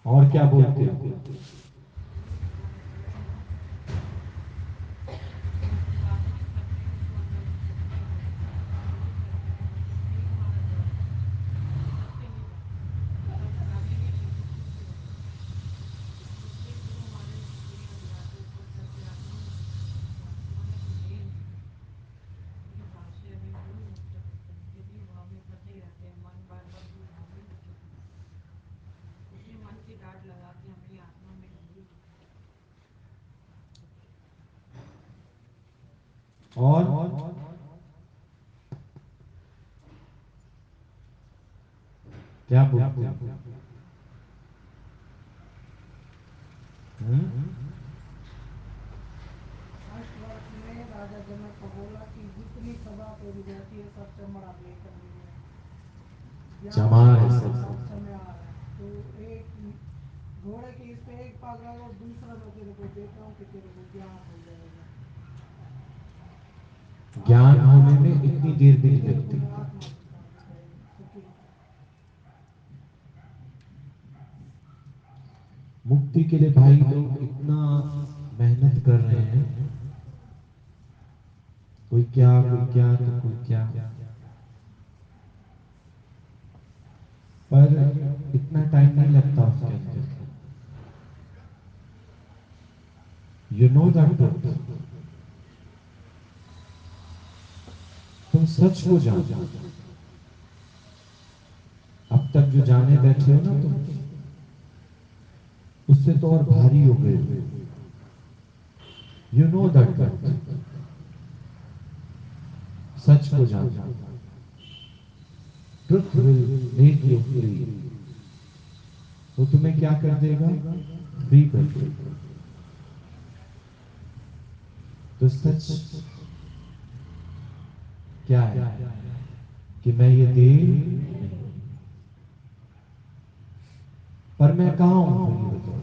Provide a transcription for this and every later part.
और क्या बोलते हो? और क्या बोलते हो? राजा जनक को बोला कि जितनी सभा तेरी रहती है सब चमड़ा लेकर ले जाए। चमार है सब। समय आ रहा है तो एक घोड़े के इस पे एक पाग लगा और दूसरा मैं तेरे को देता हूँ कि तेरे को ज्ञान हो जाएगा। ज्ञान होने में इतनी देर भी नहीं लगती। मुक्ति के लिए भाई लोग इतना मेहनत कर रहे हैं, कोई क्या तो कोई क्या, पर इतना टाइम नहीं लगता उसके अंदर। यू नो दैट ट्रुथ, तुम सच को जानो। अब तक जो जाने बैठे हो ना तुम, उससे तो और भारी हो गए। यू नो दैट ट्रुथ, सच को जानो। Truth will make you free. वो तुम्हें क्या कर देगा? फ्री कर देगा। तो सच क्या है कि मैं ये दे नहीं, पर मैं कहां हूं? फिर ये बताओ,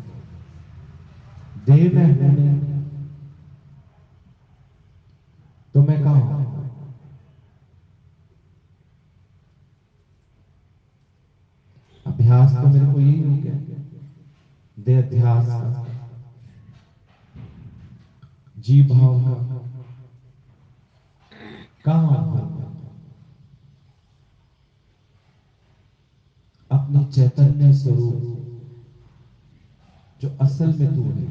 दे मैं हूं नहीं, तो मैं कहां हूं? अभ्यास तो मेरे को यही हो गया, दे अध्यास का, जी भाव का। कहां हूं? अपने चैतन्य स्वरूप जो असल में तू है,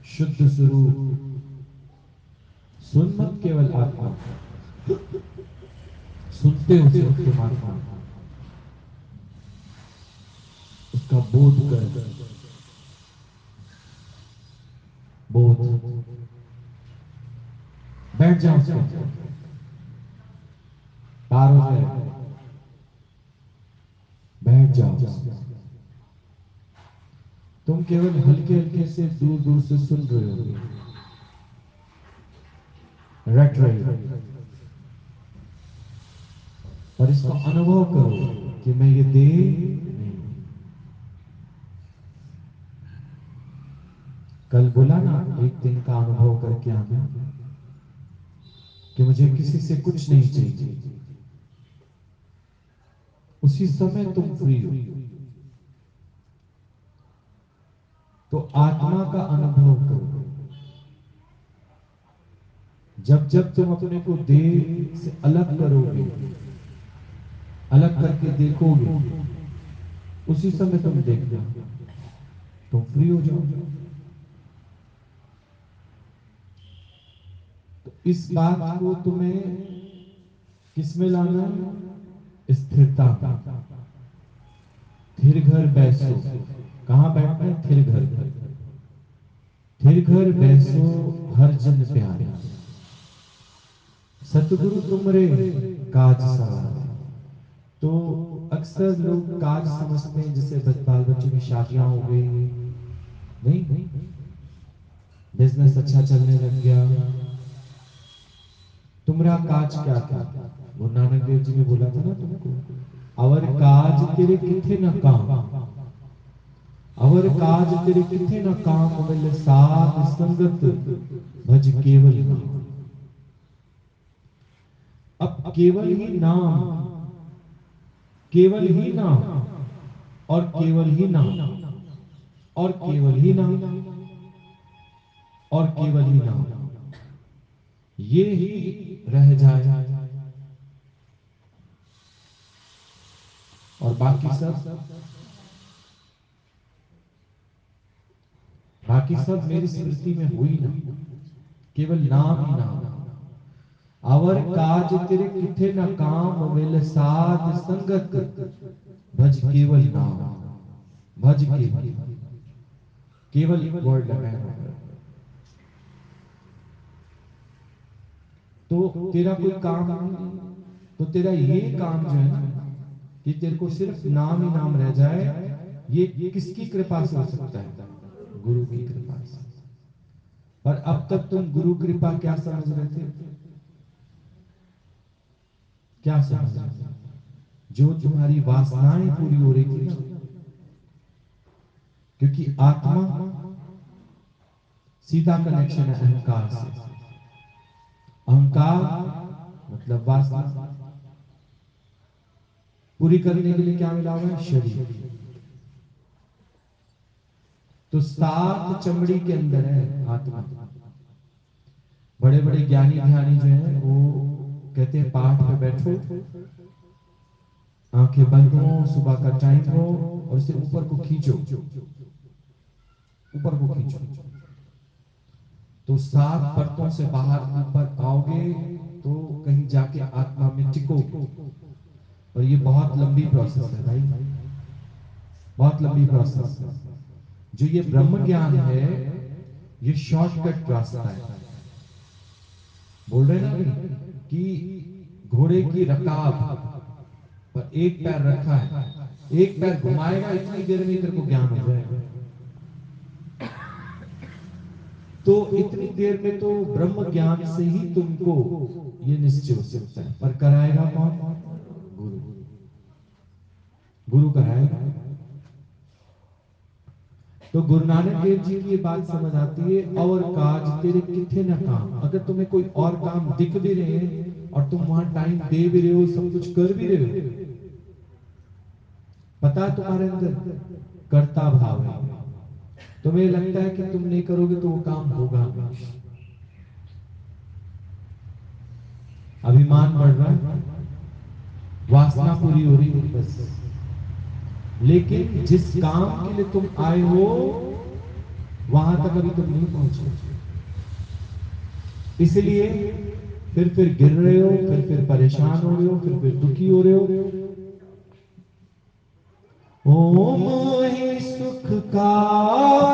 शुद्ध स्वरूप। सुन मत केवल आत्मा, सुनते हो सिर्फ तुम आत्मा, उसका बोध कर। बोध, बैठ जाओ उसके अंदर, पार हो जाए, बैठ जाओ। तुम केवल हल्के हल्के से दूर दूर से सुन रहे हो, रट रहे हो, पर इसको अनुभव करो कि मैं ये दे नहीं। कल बोला ना, एक दिन का अनुभव करके आना, कि मुझे किसी से कुछ नहीं चाहिए। उसी समय तुम फ्री हो। तो आत्मा का अनुभव करो। जब जब तुम अपने को देह से अलग करोगे, अलग करके देखोगे, उसी समय तुम देखना, तुम फ्री हो जाओगे। तो इस बात को तुम्हें किसमें लाना है? स्थिरता। थिर घर बैसो, कहां बैठना है? थिर घर। थिर घर बैसो हर जन प्यारे, सतगुरु तुमरे काज सवारे। तो अक्सर लोग काज समझते हैं जैसे बाल बच्चों की शादियां हो गई, नहीं, बिजनेस अच्छा चलने लग गया। तुम्हारा काज क्या था? गुरु नानक देव जी ने बोला था ना तुमको, अवर काज तेरे किथे न काम। अवर काज तेरे किथे न काम मिल साध संगत भज केवल नाम। अब केवल ही नाम, केवल ही नाम और केवल ही नाम और केवल ही नाम और केवल ही नाम, ये ही रह जाए और बाकी सब मेरी स्मृति में हुई ना, केवल नाम ही नाम। अवर काज तेरे किथे न काम मिल साध संगत भज केवल नाम। भज केवल, केवल वर्ड लगाया होगा। तो तेरा कोई काम नहीं, तो तेरा ये काम जो है ना कि तेरे को सिर्फ नाम ही नाम रह जाए, ये किसकी कृपा से हो सकता है? गुरु की कृपा से। और अब तक तुम गुरु कृपा क्या समझ रहे थे? क्या समझ रहे थे? जो तुम्हारी वासनाएं पूरी हो रही थी ना, क्योंकि आत्मा सीधा कनेक्शन है अहंकार से। अहंकार मतलब वासना पूरी करने के लिए क्या मिला हुआ है? शरीर। तो सात चमड़ी के अंदर है आत्मा। बड़े बड़े ज्ञानी ध्यानी जो है वो कहते हैं पाठ पे बैठो, आंखें बंद हो, सुबह का टाइम हो और इसे ऊपर को खींचो, ऊपर को खींचो, तो सात परतों से बाहर ऊपर आओगे तो कहीं जाके आत्मा में टिको। और ये बहुत लंबी प्रोसेस है भाई, बहुत लंबी प्रोसेस है। जो ये ब्रह्म ज्ञान है ये शॉर्टकट रास्ता है। बोल रहे ना अभी कि घोड़े की रकाब पर एक पैर रखा है, एक पैर घुमाएगा इतनी देर में तेरे को ज्ञान हो जाएगा। तो इतनी देर में तो ब्रह्म ज्ञान से ही तुमको ये निश्चय हो सकता है। पर कराएगा कौन? गुरु। गुरु कराएगा। तो गुरु नानक देव जी की ये बात समझ आती है, और काज तेरे किथे ना काम। अगर तुम्हें कोई और काम दिख भी रहे हैं और तुम वहां टाइम दे भी रहे हो, सब कुछ कर भी रहे हो, पता है तुम्हारे अंदर कर्ता भाव है। तुम्हें लगता है कि तुम नहीं करोगे तो वो काम होगा नहीं। अभिमान बढ़ रहा है, वासना पूरी हो रही है बस। लेकिन जिस काम के लिए तुम आए हो वहां तक अभी तुम नहीं पहुंचे, इसलिए फिर गिर रहे हो, फिर परेशान हो रहे हो, फिर दुखी हो रहे हो। ओम ही सुख का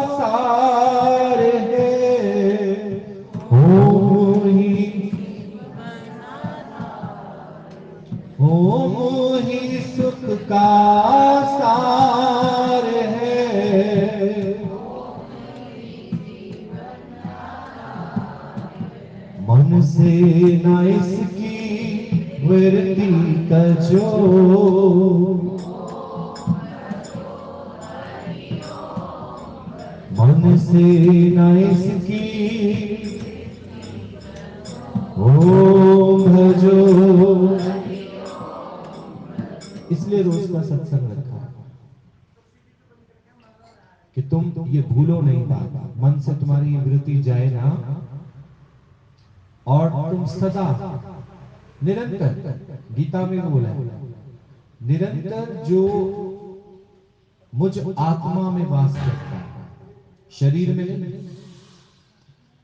सार है, ओम ही, ओम ही सुख का सार है। मन से न इसकी वृत्ति तजो, मन से न इसकी ओम भजो। इसलिए रोज का सत्संग रखा है कि तुम ये भूलो नहीं बात, मन से तुम्हारी वृत्ति जाए ना, और तुम सदा निरंतर, गीता में बोला है निरंतर जो मुझ आत्मा में वास करता है, शरीर में नहीं,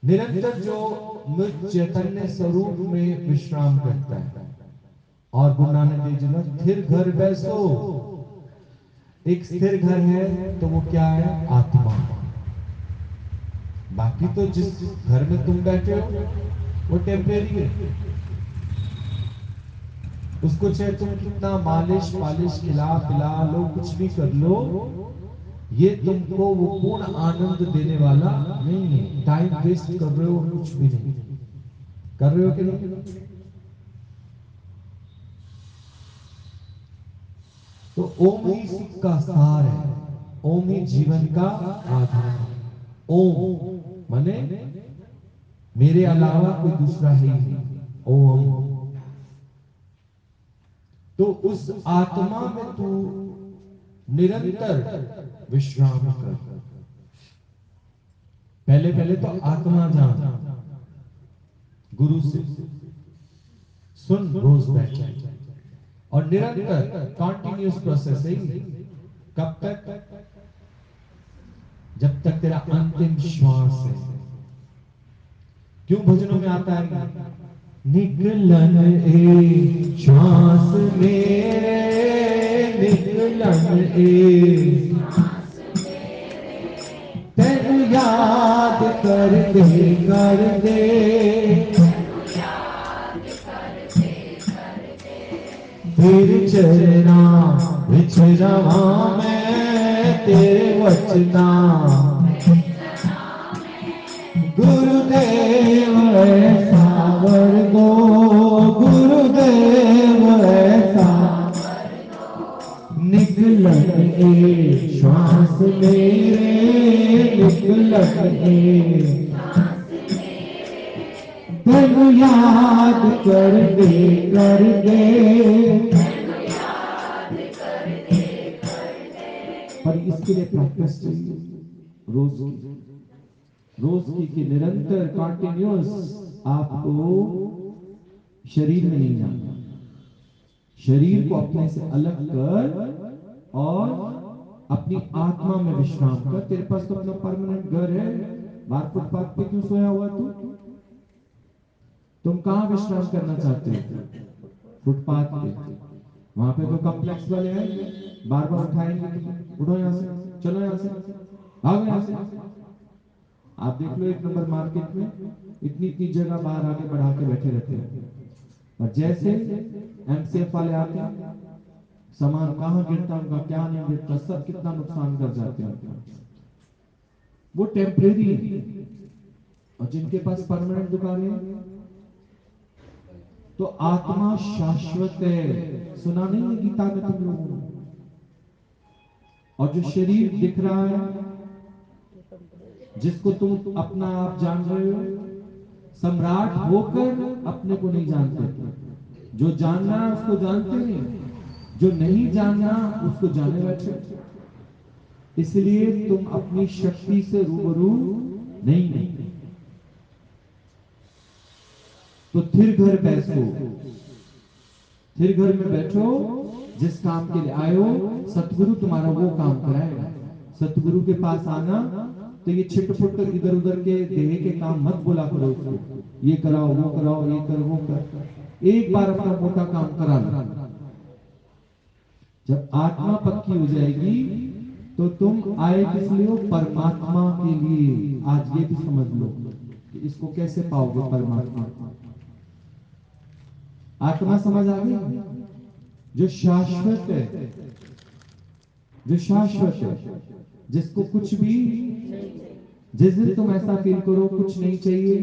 निरंतर जो मुझ चैतन्य स्वरूप में विश्राम करता है। और गुरु नानक देव जी ने स्थिर घर बैसो, एक स्थिर घर है तो वो क्या है? आत्मा। बाकी तो जिस घर में तुम बैठे हो वो टेम्परेरी है, उसको चाहे तुम कितना मालिश पालिश खिला पिला लो, कुछ भी कर लो, ये तुमको वो पूर्ण आनंद देने वाला नहीं है। टाइम वेस्ट कर रहे हो, कुछ भी नहीं कर रहे हो कि नहीं? तो ओम ही सुख का सार है। ओम ही जीवन का आधार है। ओम माने मेरे अलावा कोई दूसरा है ही नहीं। ओम। तो उस आत्मा में तू निरंतर विश्राम कर। पहले पहले तो आत्मा जान, गुरु से सुन, रोज बैठ और निरंतर कॉन्टिन्यूस प्रोसेस है। कब तक? जब तक तेरा अंतिम श्वास है। क्यों भजनों में आता है निकलन ए श्वास मेरे, निकलन ए तेनु याद कर दे, कर दे फिर चलना विचरवा मैं तेरे वचना। गुरुदेव ऐसा वर दो, गुरुदेव ऐसा निकलन ए श्वास मेरे, निकलन ए तेनु याद कर दे, कर दे। पर इसके लिए प्रैक्टिस चाहिए रोज की, रोज की निरंतर कॉन्टिन्यूअस। आपको शरीर में नहीं जाना, शरीर को अपने से अलग कर और अपनी आत्मा में विश्राम कर। तेरे पास तो अपना परमानेंट घर है, बाहर फुटपाथ पे क्यों सोया हुआ तू? तुम कहां विश्राम करना चाहते हो? फुटपाथ पे। वहां पे तो कॉम्प्लेक्स वाले आएंगे, बार बार उठाएंगे, उठो यहां से, चलो यहां से, भागो यहां से। आप देख लो 1 नंबर मार्केट में इतनी इतनी जगह बाहर आके बढ़ा के बैठे रहते हैं, और जैसे एमसीएफ वाले आते हैं, सामान कहां गिरता उनका, क्या नहीं गिरता, सब कितना नुकसान कर जाते हैं। वो टेम्परेरी है। और जिनके पास परमानेंट दुकान है, तो आत्मा शाश्वत है। सुना नहीं है गीता में तुम लोगों ने? और जो शरीर दिख रहा है, जिसको तुम अपना आप जान रहे हो, सम्राट होकर अपने को नहीं जानते। जो जानना है उसको जानते नहीं, जो नहीं जानना उसको जाने बैठे। इसलिए तुम अपनी शक्ति से रूबरू नहीं। तो थिर घर बैठो, थिर घर में बैठो। जिस काम के लिए आयो, सतगुरु तुम्हारा वो काम कराएगा। सतगुरु के पास आना तो ये छिटपुट इधर उधर के देह के काम मत बोला करो उसको, ये कराओ वो कराओ, ये कर वो कर। एक बार अपना मोटा काम करा लो। जब आत्मा पक्की हो जाएगी तो तुम आए किस लिए हो? परमात्मा के लिए। आज ये भी समझ लो कि इसको कैसे पाओगे परमात्मा। आत्मा समझ आ गई? जो शाश्वत है, जो शाश्वत है, जिसको कुछ भी, जिस दिन तुम ऐसा फील करो कुछ नहीं चाहिए,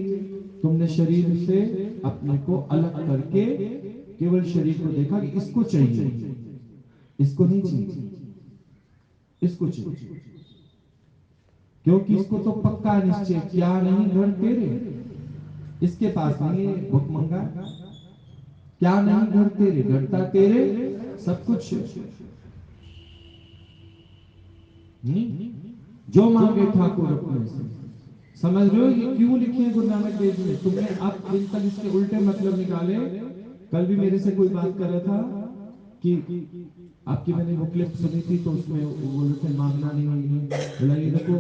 तुमने शरीर से अपने को अलग करके केवल शरीर को देखा कि इसको चाहिए, इसको नहीं चाहिए, इसको चाहिए। क्योंकि इसको तो पक्का निश्चय, क्या नहीं घर तेरे, इसके पास नहीं है भुखमंगा, क्या नहीं घर तेरे, घरता तेरे सब कुछ। जो मांगे ठाकुर अपने से। समझ रहे हो ये क्यों लिखे हैं गुरु नानक देव जी ने? तुमने अब दिन तक इसके उल्टे मतलब निकाले। कल भी मेरे से कोई बात कर रहा था कि आपकी मैंने वो क्लिप सुनी थी, तो उसमें वो बोल रहे थे मांगना नहीं। बोला ये देखो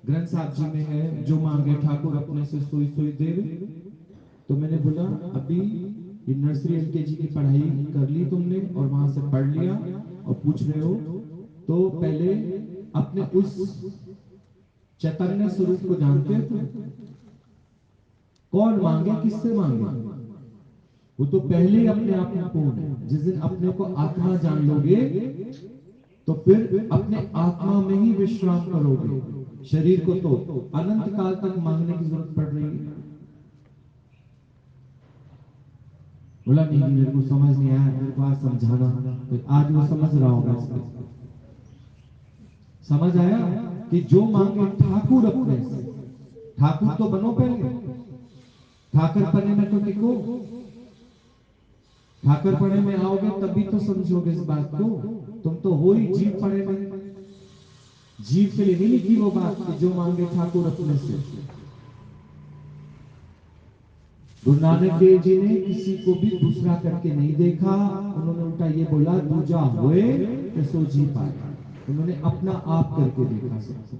ग्रंथ साहब जी में है, जो मांगे ठाकुर अपने से सोई सोई देव। तो मैंने बोला अभी ये नर्सरी एलकेजी की पढ़ाई कर ली तुमने और वहां से पढ़ लिया और पूछ रहे हो, तो पहले अपने उस चैतन्य स्वरूप को जानते हो तुम? कौन मांगे, किससे मांगे? वो तो पहले ही अपने आप में पूर्ण है। जिस दिन अपने को आत्मा जान लोगे तो फिर अपने आत्मा में ही विश्राम करोगे। शरीर को तो अनंत काल तक मांगने की जरूरत पड़ रही है। बोला नहीं मेरे को समझ नहीं आया, मेरे को आज समझाना। तो आज वो समझ रहा होगा इसको। समझ आया कि जो मांगे ठाकुर अपने से, ठाकुर तो बनो पहले, ठाकुर पने में तो टिको, ठाकुर पने में आओगे तभी तो समझोगे इस बात को। तुम तो हो ही जीव पने में, जीव के लिए नहीं लिखी वो बात कि जो मांगे ठाकुर अपने से। गुरु नानक देव जी ने किसी को भी दूसरा करके नहीं देखा, उन्होंने उल्टा ये बोला दूजा हुए तो सो जी पाए। उन्होंने अपना आप करके देखा सबको,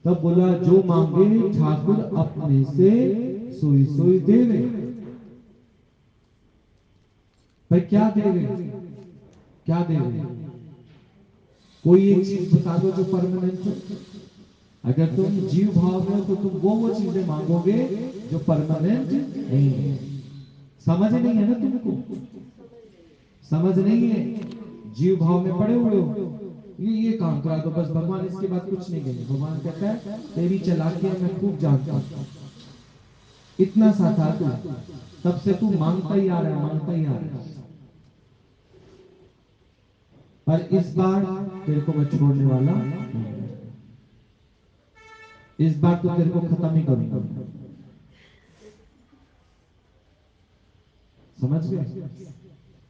तब बोला जो मांगे ठाकुर अपने से सोई सोई देवे। भाई क्या देवे, क्या देवे? कोई एक चीज बता दो जो परमानेंट हो। अगर तुम जीव भाव में हो तो तुम वो चीजें मांगोगे जो परमानेंट नहीं है। समझ नहीं है ना तुमको, समझ नहीं है, जीव भाव में पड़े हुए हो। ये काम करा दो बस, भगवान इसके बाद कुछ नहीं कहेंगे। भगवान कहता है तेरी चालाकियां मैं खूब जानता हूं, इतना सा था तू, तब से तू मांगता ही आ रहा है, मांगता ही आ रहा है, पर इस बार तेरे को मैं छोड़ने वाला नहीं हूं। इस बार तो तेरे को खत्म ही करूंगा। समझ गए?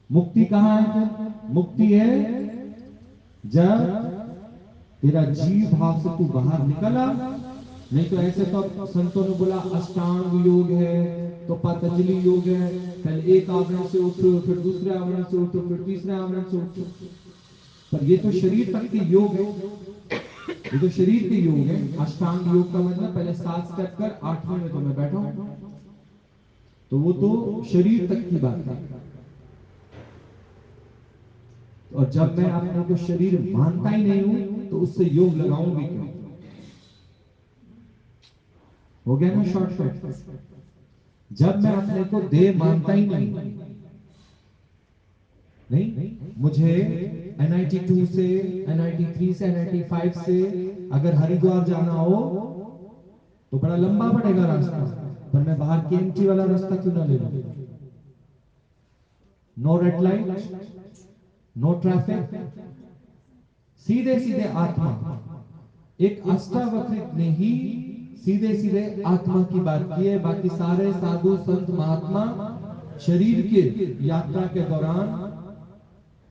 मुक्ति कहां है? मुक्ति है जब तेरा जीव भाव से तू बाहर निकला। नहीं तो ऐसे तो संतों ने बोला अष्टांग योग है, तो पतंजलि योग है, पहले एक आवरण से उठो, फिर दूसरे आवरण से उठो, फिर तीसरे आवरण से उठो। पर ये तो शरीर तक के योग है, ये तो शरीर के योग है। अष्टांग योग का मतलब पहले 7 स्टेप कर, 8वें में तो मैं बैठा हूं, तो वो तो शरीर तक की बात है। और जब मैं अपने को शरीर मानता ही नहीं हूं तो उससे योग लगाऊं भी क्यों? हो गया ना शॉर्टकट। जब मैं अपने को देह मानता ही नहीं, मुझे NIT 2 से, NIT 3 से, NIT 5 से अगर हरिद्वार जाना हो तो बड़ा लंबा पड़ेगा रास्ता, पर मैं बाहर KMT वाला रास्ता क्यों ना ले लूं? No red light, no traffic, सीधे सीधे आत्मा। एक अष्टावक्र ने ही सीधे सीधे आत्मा की बात की है, बाकी सारे साधु संत महात्मा शरीर के यात्रा के दौरान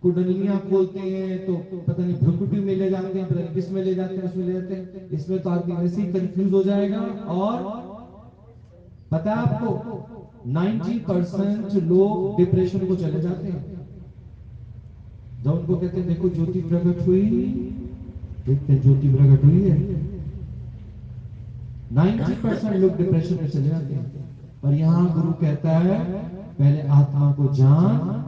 कुंडलियां खोलते हैं तो पता नहीं भ्रुकुटी में ले जाते हैं, पता नहीं किस में ले जाते हैं, उसमें ले जाते हैं। इसमें तो आदमी वैसे ही कंफ्यूज हो जाएगा। और पता है आपको 90% लोग डिप्रेशन को चले जाते हैं जब उनको कहते हैं देखो ज्योति प्रकट हुई, देखते हैं ज्योति प्रकट हुई है। 90% लोग डिप्रेशन में चले जाते हैं। पर यहां गुरु कहता है पहले आत्मा को जान,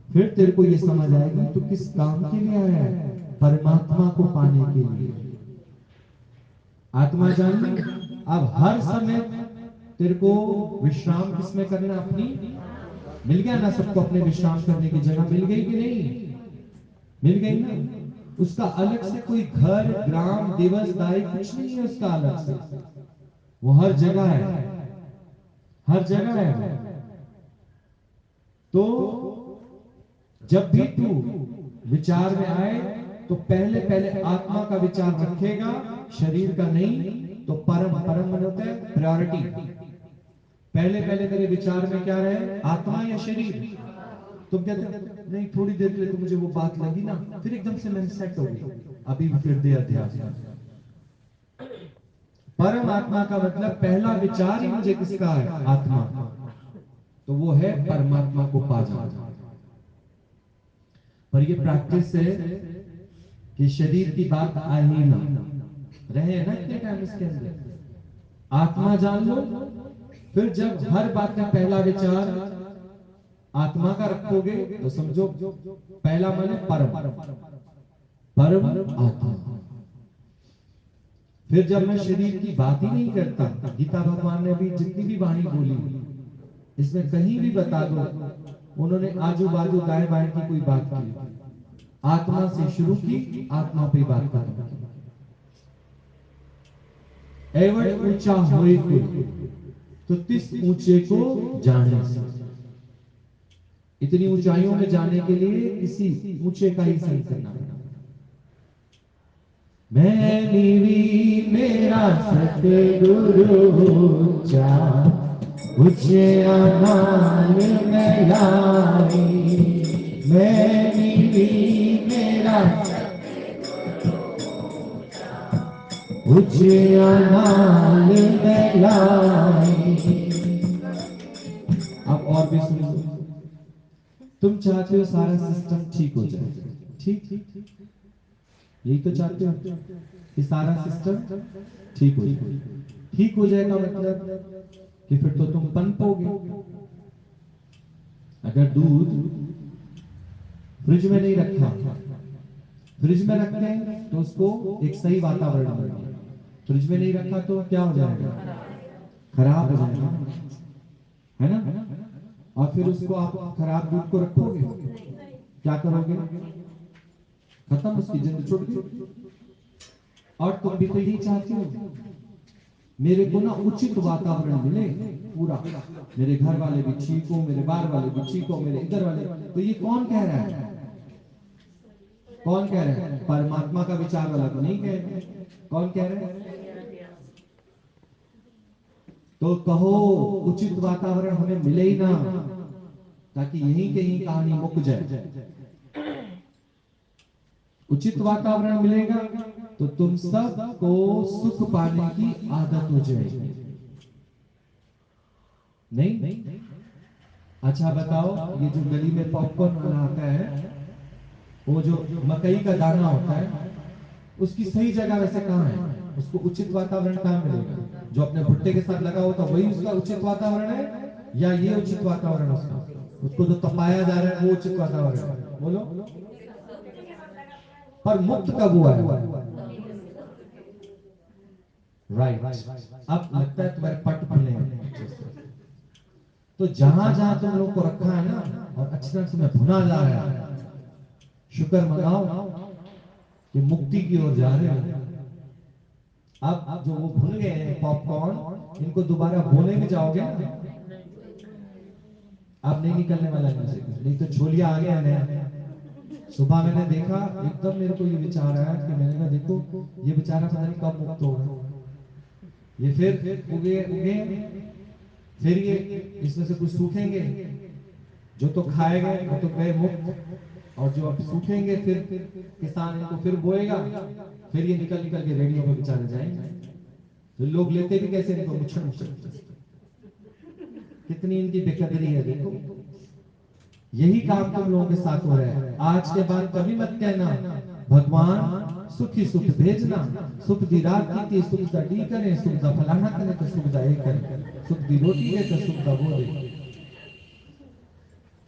फिर तेरे को ये समझ आएगी तो किस काम के लिए आया है, परमात्मा को पाने के लिए। आत्मा जान ली, अब हर समय तेरे को विश्राम किसमें करना, अपनी। मिल गया ना सबको अपने विश्राम करने की जगह मिल गई कि नहीं? मिल गई ना। उसका अलग से कोई घर ग्राम दिवस दाई कुछ नहीं है उसका अलग से, वो हर जगह है, हर जगह है वो। तो जब भी तू विचार में आए तो पहले पहले आत्मा का विचार रखेगा, शरीर का नहीं। तो परम, परम मन होता है प्रायोरिटी। पहले पहले मेरे विचार में क्या रहे, आत्मा या शरीर? तुम कहते हो नहीं थोड़ी देर के लिए तो मुझे वो बात लगी ना, फिर एकदम से मैंने सेट हो गई, अभी भी फिर दे अध्यास। परम आत्मा का मतलब पहला विचार ही मुझे किसका है, आत्मा। तो वो है परमात्मा को पा जाना। पर ये प्रैक्टिस है कि शरीर की बात आए ही ना, रहे ना इतने टाइम इसके अंदर। आत्मा जान लो, फिर जब हर बात में पहला विचार आत्मा का रखोगे तो समझो पहला मन है परम, परम आत्मा। फिर जब मैं शरीर की बात ही नहीं करता, गीता भगवान ने भी जितनी भी वाणी बोली इसमें कहीं भी बता दो उन्होंने आजू बाजू दाएं बाएं की कोई बात की, आत्मा से शुरू की, आत्मा पे बात खत्म की। एवं ऊंचा हुए कोई तो तिस ऊंचे को जाने से। इतनी ऊंचाइयों में जाने के लिए किसी ऊंचे का ही संग करना पड़ा। मैं नीवी मेरा सतगुरु ऊंचा, ऊंचे आनाल में लाई। मैं नीवी मेरा ऊंचे आनाल में लाई। अब और भी सुन लो। तुम चाहते हो सारा सिस्टम ठीक हो जाए, ठीक, यही तो चाहते हो कि सारा सिस्टम ठीक हो जाए। ठीक हो जाएगा मतलब कि फिर तो तुम पनपोगे। अगर दूध फ्रिज में नहीं रखा, फ्रिज में रखते हैं तो उसको एक सही वातावरण मिलेगा। फ्रिज में नहीं रखा तो क्या हो जाएगा? खराब हो जाएगा, है ना? और फिर उसको आप खराब दूध को रखोगे, क्या करोगे? खत्म, उसकी जिंद छुट गई। और तुम भी तो यही चाहते हो, मेरे को ना उचित वातावरण मिले पूरा, मेरे घर वाले भी ठीक हो, मेरे बाहर वाले भी ठीक हो, मेरे इधर वाले। तो ये कौन कह रहा है? कौन कह रहा है? परमात्मा का विचार वाला तो नहीं कह रहा। कौन कह रहा है? तो कहो उचित वातावरण हमें मिले ही ना, ताकि यहीं कहीं कहानी मुक जाए। उचित वातावरण मिलेगा तो तुम सबको सुख पाने की आदत हो जाएगी। नहीं? अच्छा बताओ, ये जो गली में पॉपकॉर्न वाला आता है, वो जो मकई का दाना होता है, उसकी सही जगह वैसे कहाँ है? उसको उचित वातावरण कहाँ मिलेगा? जो अपने भुट्टे के साथ लगा होता वही उसका उचित वातावरण है, या ये उचित वातावरण उसका? उसको जो तपाया जा रहा है वो उचित वातावरण है? बोलो। पर मुक्त कब हुआ है? राइट। अब लगता है तुम्हारे पट खुले हैं। तो जहां जहां तुम लोग को रखा है ना, और अच्छी तरह तुम्हें भुना जा रहा है, शुक्र मनाओ कि मुक्ति की ओर जा रहे हो। अब जो वो भून गए हैं पॉपकॉर्न, इनको दोबारा बोने भी जाओगे ना, अब नहीं निकलने वाला है इनसे कुछ। नहीं तो छोलिया आ गया नया। सुबह मैंने देखा, एकदम मेरे को ये विचार आया कि मैंने कहा देखो ये बेचारा पता नहीं कब मुक्त होगा। ये फिर उगे उगे, फिर ये इसमें से कुछ सूखेंगे, जो तो खाए गए वो तो गए मुक्त, और जो अब सूखेंगे फिर किसान इनको फिर बोएगा, फिर ये निकल निकल के रेडियो पे बेचारे जाएंगे। तो लोग लेते भी कैसे इनको? मुच्छड़ मुच्छड़। कितनी इनकी बेकदरी है देखो। यही काम तुम लोगों के साथ हो रहा है। आज के बाद कभी मत कहना भगवान सुख ही सुख भेजना, सुख दी रात की थी सुख दा डी करे, सुख दा फलाना करे तो सुख दा एक करे, सुख दी रोटी दे तो सुख दा वो दे।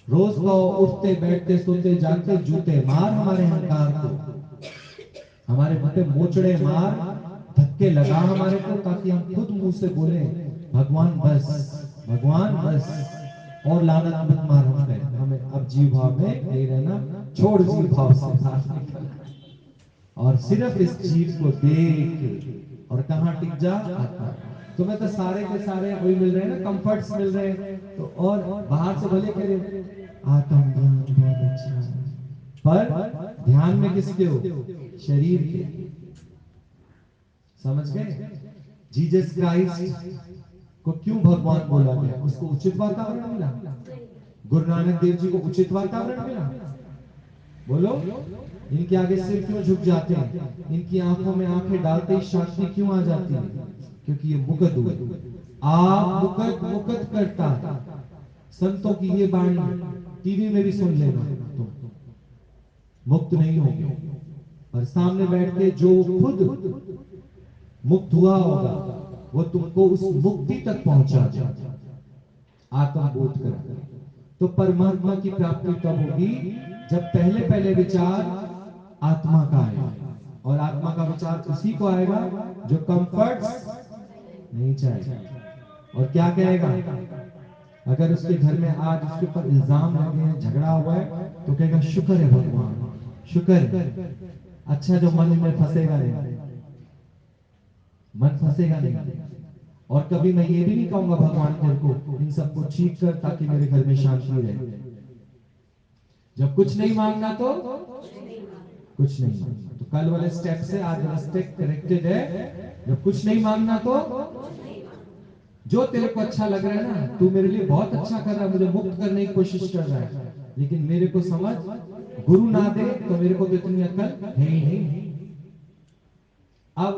रोज कहो उठते बैठते सोते जागते जूते मार हमारे अहंकार को, हमारे मुंह पे मोचड़े मार, धक्के लगा हमारे को, ताकि हम खुद मुंह से बोले भगवान बस, भगवान बस, और लानत मत मार हम पे, हमें अब जीव भाव में नहीं रहना, छोड़ जीव भाव से बाहर निकल, और सिर्फ इस जीव को देख, और कहाँ टिक जा? आत्मा। तुम्हें तो सारे के सारे वही मिल रहे हैं ना, कंफर्ट्स मिल रहे हैं, तो और बाहर से भले कह रहे आत्म ज्ञान बहुत अच्छा है, पर ध्यान में किसके हो? शरीर के। समझ गए? जीसस क्राइस्ट को क्यों भगवान बोला गया? उसको उचित वातावरण मिला। गुरु नानक देव जी को उचित वातावरण मिला। बोलो। इनके आगे सिर क्यों झुक जाते हैं? इनकी आंखों में आंखें डालते ही शांति क्यों आ जाती है? क्योंकि ये मुकत हुए। आप मुकत मुकत करता है। संतों की ये वाणी टीवी में भी सुन लेना, तुम मुक्त नहीं होगे। और सामने बैठ के जो खुद मुक्त हुआ होगा, वो तुमको उस मुक्ति तक पहुंचा दे, आत्मबोध करा दे। तो परमात्मा की प्राप्ति तब होगी जब पहले पहले विचार आत्मा का आएगा, और आत्मा का विचार उसी को आएगा जो कंफर्ट्स नहीं चाहेगा। और क्या कहेगा? अगर उसके घर में आज उसके ऊपर इल्जाम लगे हैं, झगड़ा हुआ है, तो कहेगा शुक्र है भगवान, शुक्र है। अच्छा, जो मन में फंसेगा नहीं, मन फंसेगा नहीं। और कभी मैं ये भी नहीं कहूंगा भगवान तेरे को इन सबको ठीक कर ताकि मेरे घर में शांति रहे। जब कुछ नहीं मांगना तो कुछ नहीं मांगना, तो कल वाले स्टेप से आज वाला स्टेप करेक्टेड है। जब कुछ नहीं मांगना तो जो तेरे को अच्छा लग रहा है ना, तू मेरे लिए बहुत अच्छा कर रहा है, मुझे मुक्त करने की कोशिश कर रहा है, लेकिन मेरे को समझ गुरु ना दे तो मेरे को तो इतनी अकल है ही नहीं। अब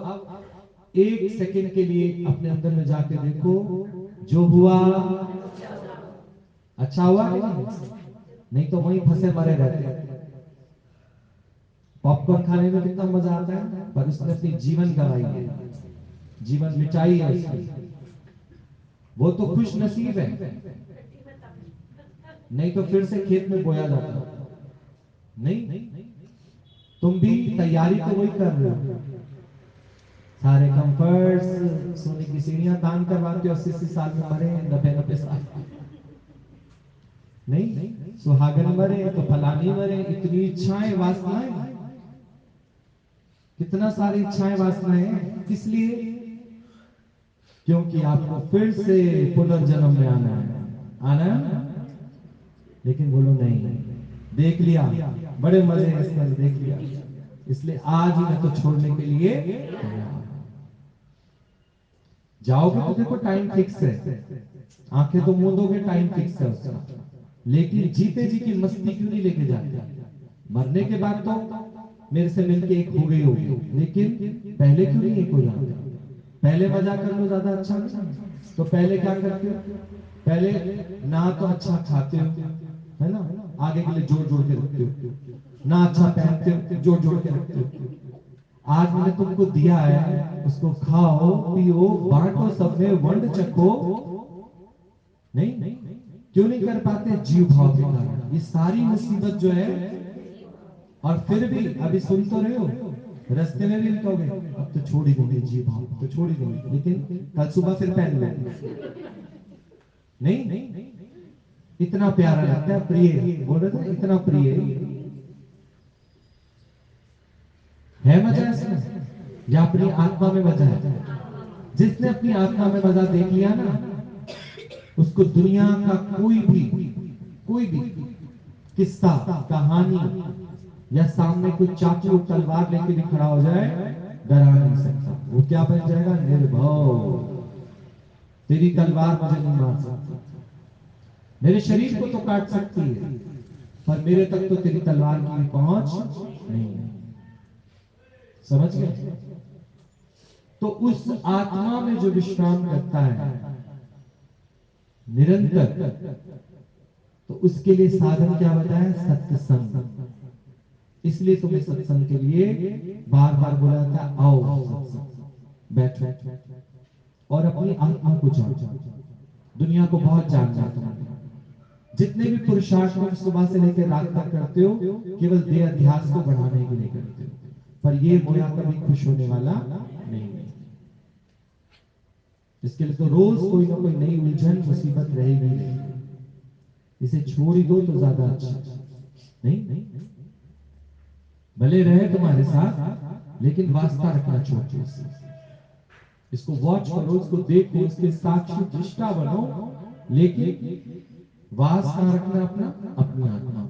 एक सेकंड के लिए अपने अंदर में जाके देखो, जो हुआ अच्छा हुआ कि नहीं? नहीं तो वहीं फंसे मरे रहते। पॉपकॉर्न खाने में कितना मजा आता है, पर उसने अपनी जीवन गंवाई है, जीवन मिटाई है उसकी। वो तो खुश नसीब है, नहीं तो फिर से खेत में बोया जाता। नहीं, तुम भी तैयारी तो वही कर रहे हो, सारे कंफर्ट्स, सोने की सीढ़ियां दान करवाते हो, 80 साल में मरे, 90 साल नहीं, सुहागन मरे तो फलानी मरे, इतनी इच्छाएं वासनाएं, कितना सारी इच्छाएं वासनाएं हैं। किस लिए? क्योंकि आपको फिर से पुनर्जन्म में आना है, आना है। लेकिन बोलो नहीं, देख लिया, बड़े मजे हैं इसके अंदर, देख लिया, इसलिए आज ही मैं तो छोड़ने के लिए तैयार हूं। जाओगे तो देखो टाइम फिक्स है, आंखें तो मूंदोगे, टाइम फिक्स है उसका, लेकिन जीते जी की मस्ती क्यों नहीं लेके जाते? मरने के बाद तो मेरे से मिलके एक हो गई होगी, लेकिन पहले क्यों नहीं एक हो जाते? पहले मजा कर लो, ज्यादा अच्छा नहीं? तो पहले क्या करते हो? पहले ना तो अच्छा खाते हो, है ना, आगे के लिए जोड़ जोड़ के रखते हो, ना अच्छा पहनते हो, जोड़ जोड़ के रखते हो। आज मैंने तुमको दिया है, उसको खाओ पियो बांटो, सब में वंड चखो। नहीं, क्यों नहीं कर पाते? जीव भाव के कारण ये सारी मुसीबत जो है। और फिर भी अभी सुन तो रहे हो, रास्ते में भी कहोगे अब तो छोड़ ही देंगे जीव भाव, तो छोड़ ही देंगे, लेकिन कल सुबह फिर पहन लो। नहीं, इतना प्यारा लगता है, प्रिय बोल रहे थे, इतना प्रिय है मजा इसमें, या अपनी आत्मा में मजा है? जिसने अपनी आत्मा में मजा देख लिया ना, उसको दुनिया का कोई भी किस्सा, कहानी, या सामने कोई चाकू तलवार लेके भी खड़ा हो जाए, डरा नहीं सकता। वो क्या बन जाएगा? निर्भय। तेरी तलवार मुझे नहीं मार सकती, मेरे शरीर को तो काट सकती है, पर मेरे तक तो तेरी तलवार की भी पहुंच नहीं है। समझ गए? तो उस आत्मा में जो विश्राम करता है निरंतर, तो उसके लिए साधन क्या बताया? सत्संग। इसलिए तुम्हें सत्संग के लिए बार बार बोला था, आओ सत्संग, बैठो और अपनी आत्मा को जानो। दुनिया को बहुत जानना है तुम्हें, जितने भी पुरुषार्थ तुम सुबह से लेकर रात तक करते हो, केवल देह अध्यास को बढ़ाने के लिए करते हो, पर ये मोया कभी खुश होने वाला नहीं है। इसके लिए तो रोज कोई ना कोई नई उलझन मुसीबत रहेगी रहेगी। इसे छोड़ ही दो तो ज्यादा अच्छा। नहीं, भले रहे तुम्हारे साथ, लेकिन वास्ता रखना छोड़ दो इससे। इसको वॉच करो, इसको देखो, इसके साक्षी दृष्टा बनो, लेकिन वास कहां रखना? अपना, अपनी आत्मा।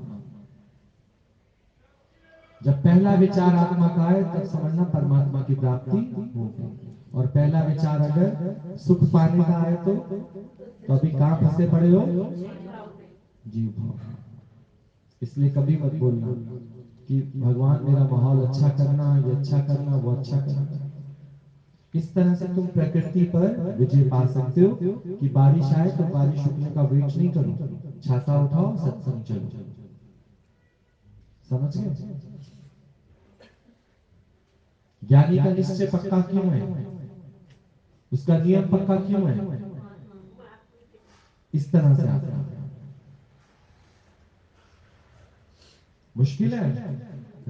जब पहला विचार आत्मा का है, तब समझना परमात्मा की प्राप्ति हो गई। और पहला विचार अगर सुख पाने का है तो अभी कहां फंसे पड़े हो? जीव भाव। इसलिए कभी मत बोलना कि भगवान मेरा माहौल अच्छा करना, ये अच्छा करना, वो अच्छा करना। इस तरह से तुम प्रकृति पर विजय पा सकते हो कि बारिश आए तो बारिश रुकने का वेट नहीं करो, छाता उठाओ, सत्संग चलो। समझ गए? ज्ञानी का निश्चय पक्का क्यों है? उसका नियम पक्का क्यों है? इस तरह से आता है। मुश्किल है।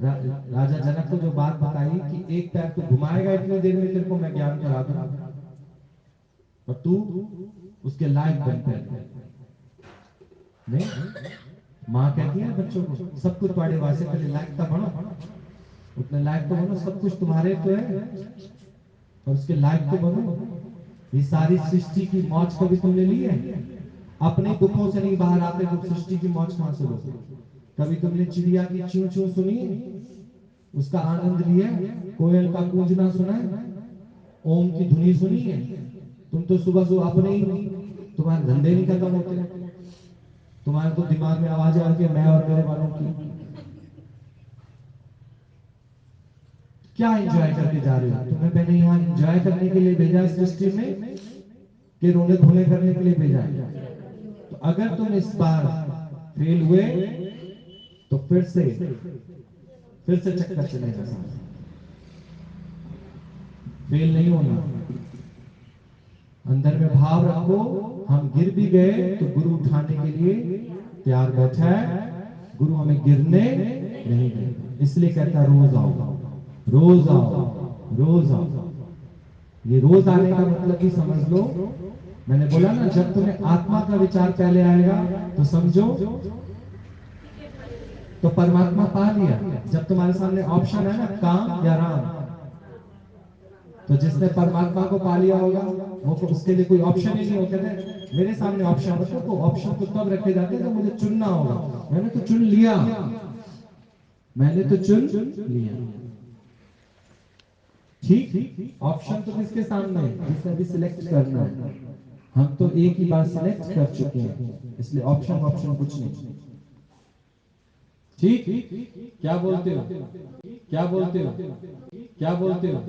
राजा जनक को जो बात बताई कि एक पैर तू घुमाएगा इतनी देर में, तेरे को मैं ज्ञान करा दूंगा, पर तू उसके लायक बन पहले। नहीं, माँ कहती है बच्चों को, सब कुछ तुम्हारे वास्ते, पहले लायक तो बनो, उतने लायक तो बनो, सब कुछ तुम्हारे तो है, पर उसके लायक तो बनो। ये सारी सृष्टि की मौज कभी तुमने ली है? अपने दुखों से नहीं बाहर आते तो सृष्टि की मौज कहां से लोगे? कभी तुमने चिड़िया की चूं चूं सुनी? उसका आनंद लिया? कोयल का कूंजना सुना है? ओम की धुनी सुनी है? तुम तो सुबह सुबह अपने ही तुम्हारे धंधे नहीं खत्म होते, तुम्हारे तो दिमाग में आवाजें आती है मैं और मेरे वालों की। क्या एंजॉय करके जा रहे हो? तुम्हें मैंने यहाँ एंजॉय करने के लिए भेजा इस सृष्टि में कि रोने धोने करने के लिए भेजा है? तो अगर तुम इस बार फेल हुए तो फिर से चक्कर चलेगा साथ। फेल नहीं होना, अंदर में भाव रखो, हम गिर भी गए तो गुरु उठाने के लिए तैयार बैठा है, गुरु हमें गिरने नहीं देगा। इसलिए कहता रोज आओ, रोज आओ, रोज आओ। ये रोज आने का मतलब भी समझ लो। मैंने बोला ना, जब तुम्हें आत्मा का विचार पहले आएगा तो समझो तो परमात्मा पा लिया। जब तुम्हारे सामने ऑप्शन है ना, काम या राम, तो जिसने परमात्मा को पा लिया होगा वो उसके लिए कोई ऑप्शन ही नहीं होता है। मेरे सामने ऑप्शन मतलब तो ऑप्शन तो तब रखे जाते हैं जब मुझे चुनना होगा। मैंने तो चुन लिया, मैंने तो चुन लिया। ठीक, ऑप्शन तो किसके सामने है? जिसने भी सिलेक्ट करना है। हम तो एक ही बार सिलेक्ट कर चुके हैं, इसलिए ऑप्शन कुछ नहीं। ठीक, क्या बोलते हो? क्या बोलते हो? क्या बोलते हो?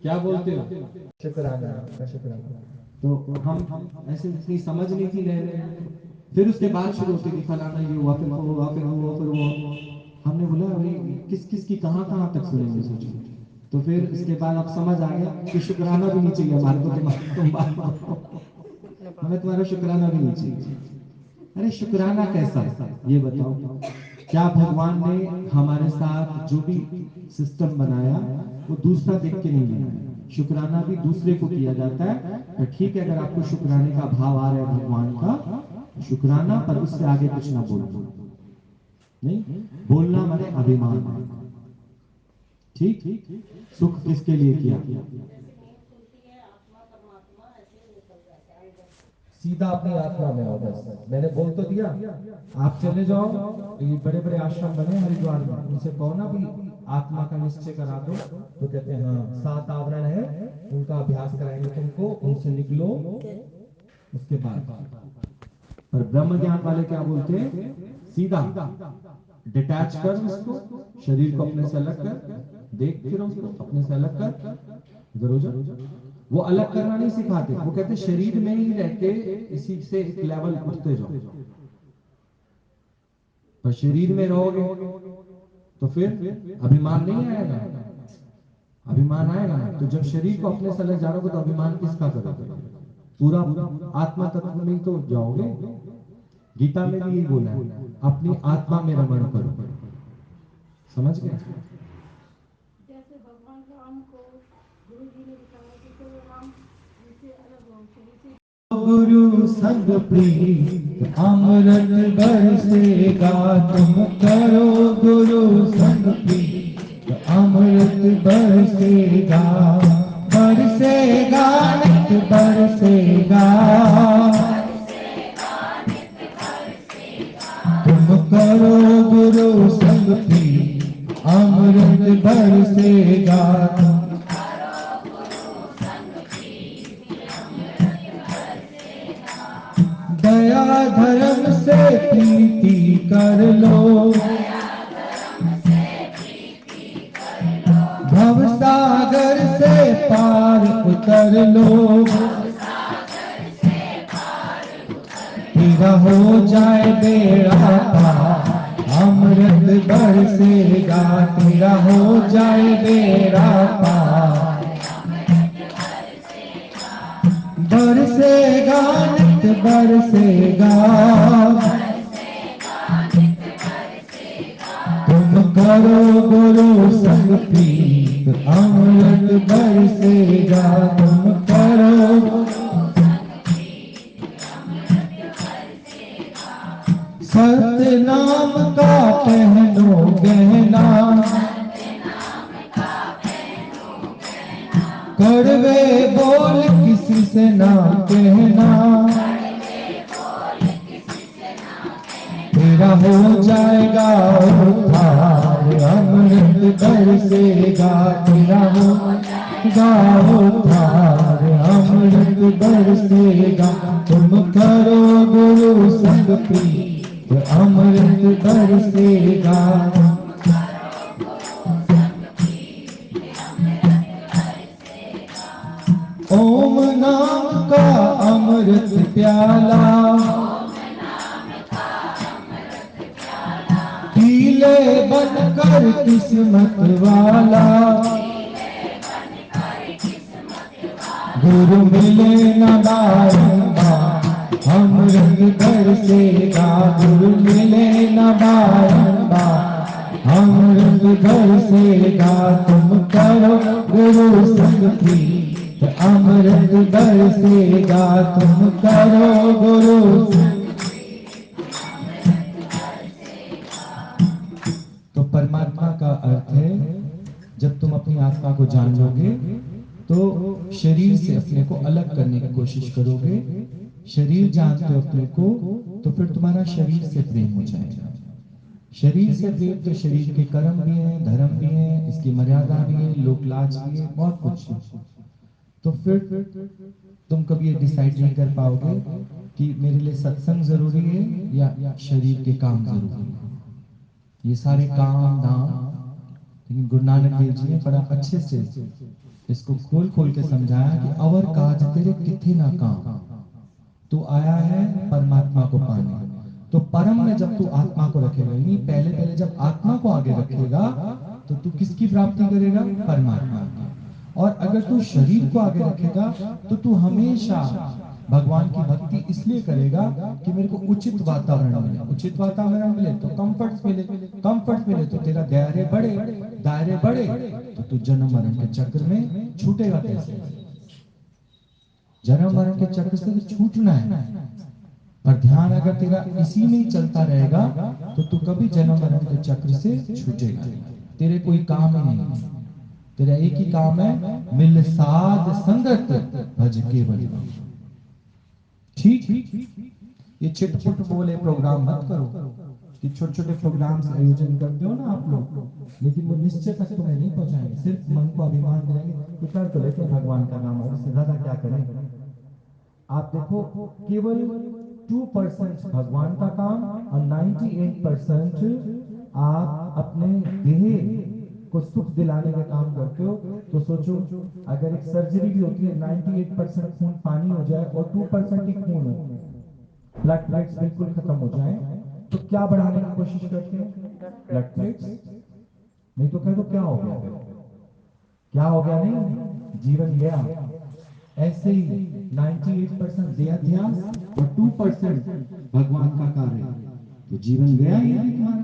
क्या बोलते हो? शुक्राना, आपका शुक्राना। तो हम ऐसे इतनी समझ नहीं थी नए नए, फिर उसके बाद शुरू होती थी फलाना ये हुआ, फिर वो हुआ, फिर वो हुआ, फिर वो। हमने बोला भाई किस किस की कहाँ तक सुनेंगे, सोचो। तो फिर इसके बाद अब समझ आ गया कि शुक्राना भी नहीं चाहिए हमारे को, हमें तुम्हारा शुक्राना भी नहीं चाहिए। अरे शुक्राना कैसा, ये बताओ। क्या भगवान ने हमारे साथ जो भी सिस्टम बनाया वो दूसरा देख के नहीं बनाया? शुक्राना भी दूसरे को किया जाता है। तो ठीक है, अगर आपको शुक्राने का भाव आ रहा है भगवान का, शुक्राना, पर उससे आगे कुछ ना बोलना। नहीं बोलना माने अभिमान। ठीक, सुख किसके लिए किया? सीधा अपनी आत्मा में आओ बस। मैंने बोल तो दिया, आप चले जाओ, ये बड़े बड़े आश्रम बने हरिद्वार में, उनसे कहो ना भी आत्मा का निश्चय करा दो, तो कहते हैं हाँ 7 आवरण है, उनका अभ्यास कराएंगे तुमको, उनसे निकलो उसके बाद। पर ब्रह्म ज्ञान वाले क्या बोलते हैं? सीधा डिटैच कर उसको, शरीर को अपने से अलग कर, देख फिर उसको अपने से अलग कर, इधर हो जा। वो अलग करना नहीं सिखाते, वो कहते शरीर में ही रह के इसी से एक लेवल उठते जाओ। पर शरीर में रहोगे तो फिर अभिमान नहीं आएगा। अभिमान आएगा ना तो जब शरीर को अपने से अलग जाओगे तो अभिमान किसका करोगे? पूरा आत्मा तत्व में ही तो जाओगे। गीता में भी यही बोला है, अपनी आत्मा में रमण करो। समझ गए? जैसे भगवान राम को गुरु जी ने बताया कि चलो राम उनसे अलग हो, शरीर से गुरु संग प्रीत अमृत बरसेगा, तुम करो गुरु संग प्रीत अमृत बरसेगा, बरसेगा नित बरसेगा, तुम करो गुरु संग प्रीत अमृत बरसेगा। दया धर्म से प्रीति कर लो, भव सागर से पार उतर लो, तेरा हो जाए बेड़ा पार अमृत बरसेगा, तेरा हो जाए बेड़ा पार बरसेगा नित बरसेगा, तुम करो गुरु संग प्रीत अमृत बरसेगा, तुम करो सत्य नाम का पहनो गहना, कड़वे बोल किसी से ना कहना, तेरा हो जाएगा उद्धार अमृत बरसेगा तेरा होगा उद्धार, अमृत बरसेगा। तुम करो गुरु संग प्रीत, अमृत बरसेगा। ओम नाम का अमृत प्याला, पीले बनकर किस्मत वाला। गुरु मिले न बारंबार, अमृत बरसेगा। गुरु मिले न बारंबार, अमृत बरसेगा। तुम करो गुरु संग प्रीत, अमृत बरसेगा। तुम करो गुरु। तो परमात्मा का अर्थ है, जब तुम अपनी आत्मा को जान लोगे तो शरीर से अपने को अलग करने की कोशिश करोगे। शरीर जानते हो अपने को, तो फिर तुम्हारा शरीर से प्रेम हो जाएगा। शरीर से प्रेम तो शरीर के कर्म भी हैं, धर्म भी हैं, इसकी मर्यादा भी है, लोक लाज भी है, बहुत कुछ है। तो फिर तुम कभी ये डिसाइड नहीं कर पाओगे कि मेरे लिए सत्संग जरूरी है या शरीर के काम जरूरी है। ये सारे काम दाम, लेकिन गुरु नानक देव जी ने बड़ा अच्छे से इसको खोल खोल के समझाया कि अवर काज तेरे किथे ना काम, तू आया है परमात्मा को पाने। तो परम में जब तू आत्मा को रखेगा, नहीं पहले पहले जब आत्मा को आगे रखेगा तो तू किसकी प्राप्ति करेगा? परमात्मा की। और अगर तू शरीर को आगे रखेगा तो तू हमेशा भगवान की भक्ति इसलिए करेगा कि मेरे को उचित वातावरण मिले। उचित वातावरण मिले तो कंफर्ट मिले, कंफर्ट मिले तो तेरा दायरे बढ़े, दायरे बढ़े तो तू जन्म मरण के चक्र में छूटेगा कैसे? जन्म मरण के चक्र से तो छूटना है, पर ध्यान अगर तेरा इसी में ही चलता रहेगा तो तू कभी जन्म मरण के चक्र से छूटेगा नहीं। तेरे कोई काम ही नहीं, तेरा एक ही काम है, मिल साध संगत भज केवल। ठीक, ये चिटपुट बोले प्रोग्राम मत करो कि छोटे छोटे प्रोग्राम से आयोजन करते हो ना आप लोग, लेकिन वो निश्चय तक तुम्हें नहीं पहुंचाएंगे। सिर्फ मन को अभिमान दिलाएंगे कि कर तो लेते भगवान का नाम, और इससे ज्यादा क्या करें। आप देखो केवल 2% भगवान का काम और 98% आप अपने देह को सुख दिलाने का काम करते हो। तो सोचो अगर एक सर्जरी भी होती है, 98% खून पानी हो जाए और 2% ही खून हो, ब्लड प्लेट्स बिल्कुल खत्म हो जाए, तो क्या बढ़ाने की कोशिश करते हैं? Blood plates. नहीं तो कह दो क्या हो गया, क्या हो गया? नहीं, जीवन गया। ऐसे ही 98% देहाध्यास और 2% भगवान का कार्य, तो जीवन गया ही नहीं तुम्हारा।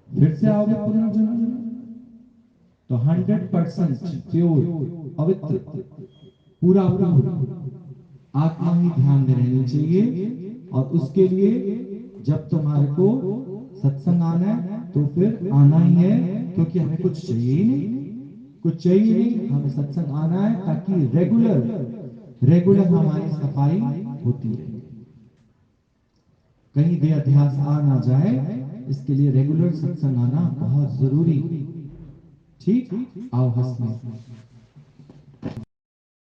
फिर से आओगे पुनर्जन्म में, तो 100% प्योर पवित्र पूरा आत्मा ही ध्यान में रहनी चाहिए। और उसके लिए जब तुम्हारे को सत्संग आना है तो फिर आना ही है, क्योंकि हमें कुछ चाहिए ही नहीं, कुछ चाहिए नहीं, हमें सत्संग आना है ताकि रेगुलर हमारी सफाई होती रहे, कहीं भी अध्यास आ ना जाए। इसके लिए रेगुलर सत्संग आना बहुत जरूरी। ठीक, आओ हंसने।